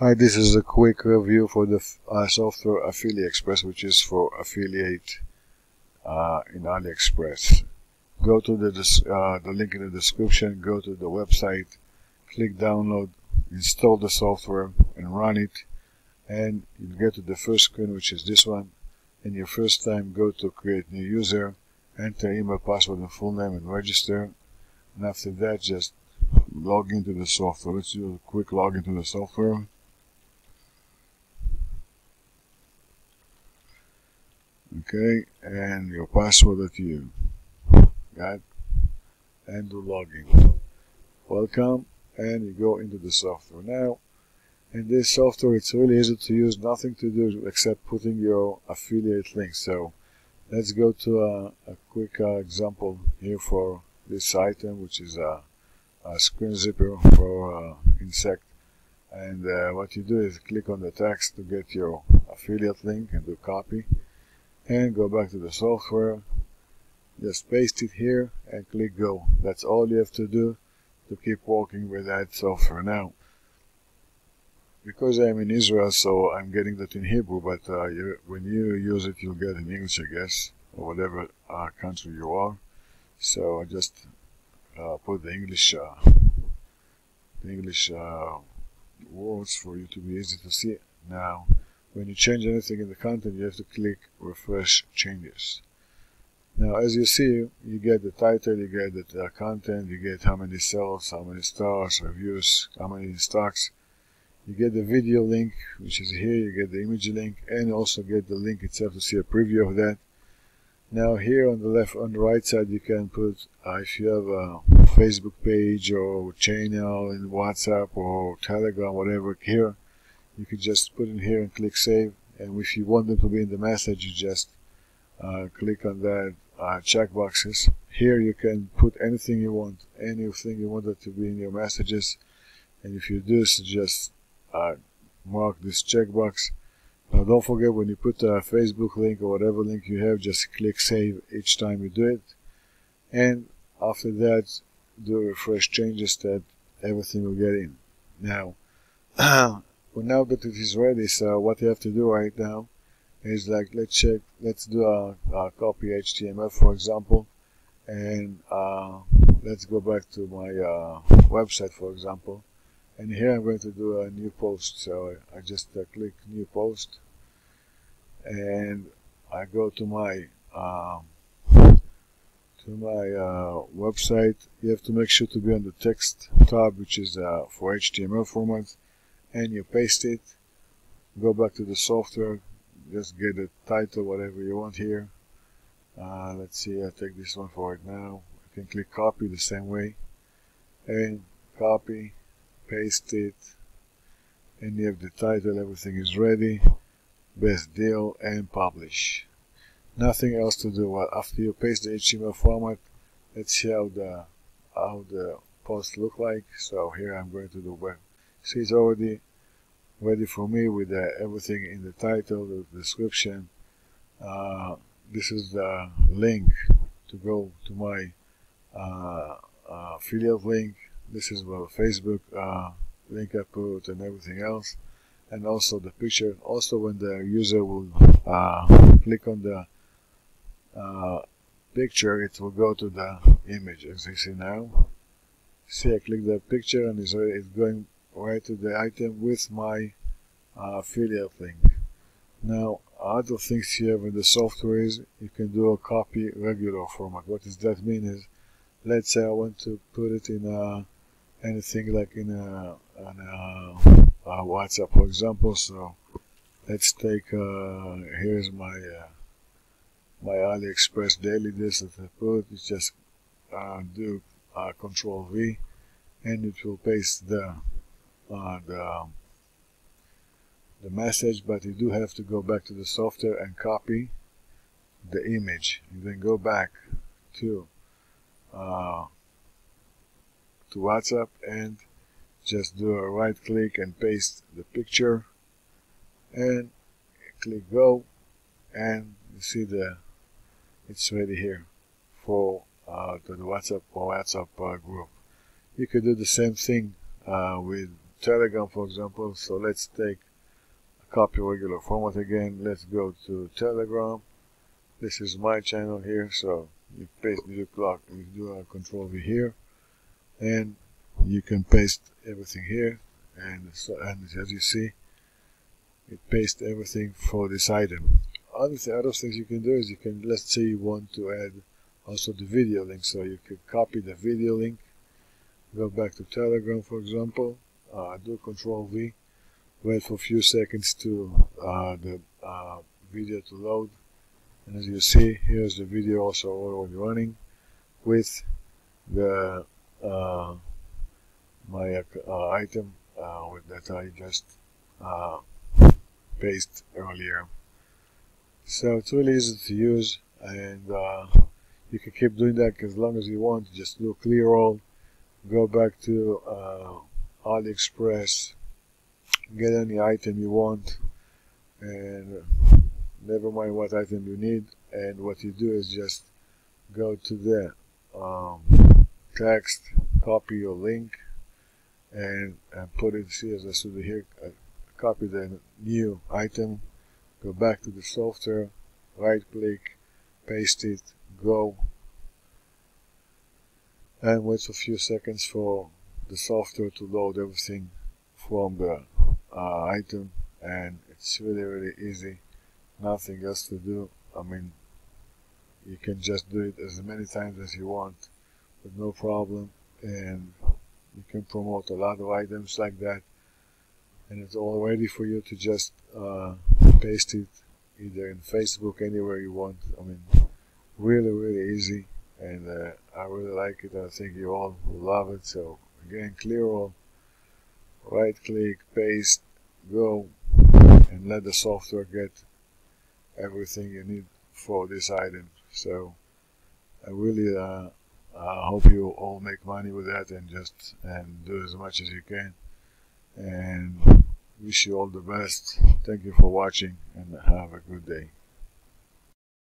Hi, this is a quick review for the software AffilliExpress, which is for affiliate in AliExpress. Go to the link in the description, go to the website, click download, install the software and run it, and you get to the first screen, which is this one. And your first time, go to create new user, enter email, password and full name and register. And after that, just log into the software. Let's do a quick log into the software. Okay, and your password that you got, and do login. Welcome, and you go into the software. Now, in this software, it's really easy to use, nothing to do except putting your affiliate link. So let's go to a quick example here for this item, which is a screen zipper for insect. And what you do is click on the text to get your affiliate link and do copy. And go back to the software, just paste it here and click go. That's all you have to do to keep working with that software. Now, because I'm in Israel, so I'm getting that in Hebrew, but when you use it, you'll get in English, I guess, or whatever country you are. So I just put the English words for you to be easy to see. Now, when you change anything in the content, you have to click refresh changes. Now, as you see, you get the title, you get the content, you get how many sales, how many stars, reviews, how many stocks. You get the video link, which is here, you get the image link, and also get the link itself to see a preview of that. Now, here on the right side, you can put, if you have a Facebook page or channel in WhatsApp or Telegram, whatever, here. You could just put in here and click save, and if you want them to be in the message, you just click on that checkboxes. Here you can put anything you want, anything you want it to be in your messages, and if you do, so just mark this checkbox. Now don't forget, when you put a Facebook link or whatever link you have, just click save each time you do it, and after that do refresh changes that everything will get in. Now well, now that it is ready, so what you have to do right now is, like, let's do a copy HTML, for example, and let's go back to my website, for example, and here I'm going to do a new post. So I just click new post, and I go to my website. You have to make sure to be on the text tab, which is for HTML format. And you paste it, go back to the software, just get the title, whatever you want here. Let's see, I'll take this one for it now. You can click copy the same way, and copy, paste it, and you have the title, everything is ready, best deal, and publish. Nothing else to do. Well, after you paste the HTML format, let's see how the post look like. So here I'm going to do web. See, it's already ready for me with everything in the title, the description. This is the link to go to my affiliate link. This is the Facebook link I put and everything else, and also the picture. Also, when the user will click on the picture, it will go to the image, as you see now. See, I click the picture and it's going right to the item with my affiliate link. Now, other things you have in the software is you can do a copy regular format. What does that mean is, let's say I want to put it in anything like in a WhatsApp, for example. So let's take here's my AliExpress daily list that I put. It's just do Control V, and it will paste the message, but you do have to go back to the software and copy the image. You then go back to WhatsApp and just do a right click and paste the picture and click go, and you see it's ready here for to the WhatsApp group. You could do the same thing with Telegram, for example. So let's take a copy regular format again. Let's go to Telegram. This is my channel here, so you do a Control V here, and you can paste everything here, and as you see, it pastes everything for this item. Other things you can do is let's say you want to add also the video link, so you can copy the video link, go back to Telegram, for example, do Control V, wait for a few seconds to the video to load. And as you see, here's the video also already running with the my item that I just pasted earlier. So it's really easy to use, and you can keep doing that as long as you want. Just do clear all, go back to AffilliExpress, get any item you want, and never mind what item you need, and what you do is just go to the text, copy your link, and put it, see as I should here, copy the new item, go back to the software, right click, paste it, go, and wait for a few seconds for the software to load everything from the item, and it's really easy. Nothing else to do. I mean, you can just do it as many times as you want with no problem, and you can promote a lot of items like that, and it's all ready for you to just paste it either in Facebook, anywhere you want. I mean, really easy, and I really like it. I think you all will love it. So again, clear all, right click, paste, go, and let the software get everything you need for this item. So I really hope you all make money with that, and do as much as you can, and wish you all the best. Thank you for watching, and have a good day.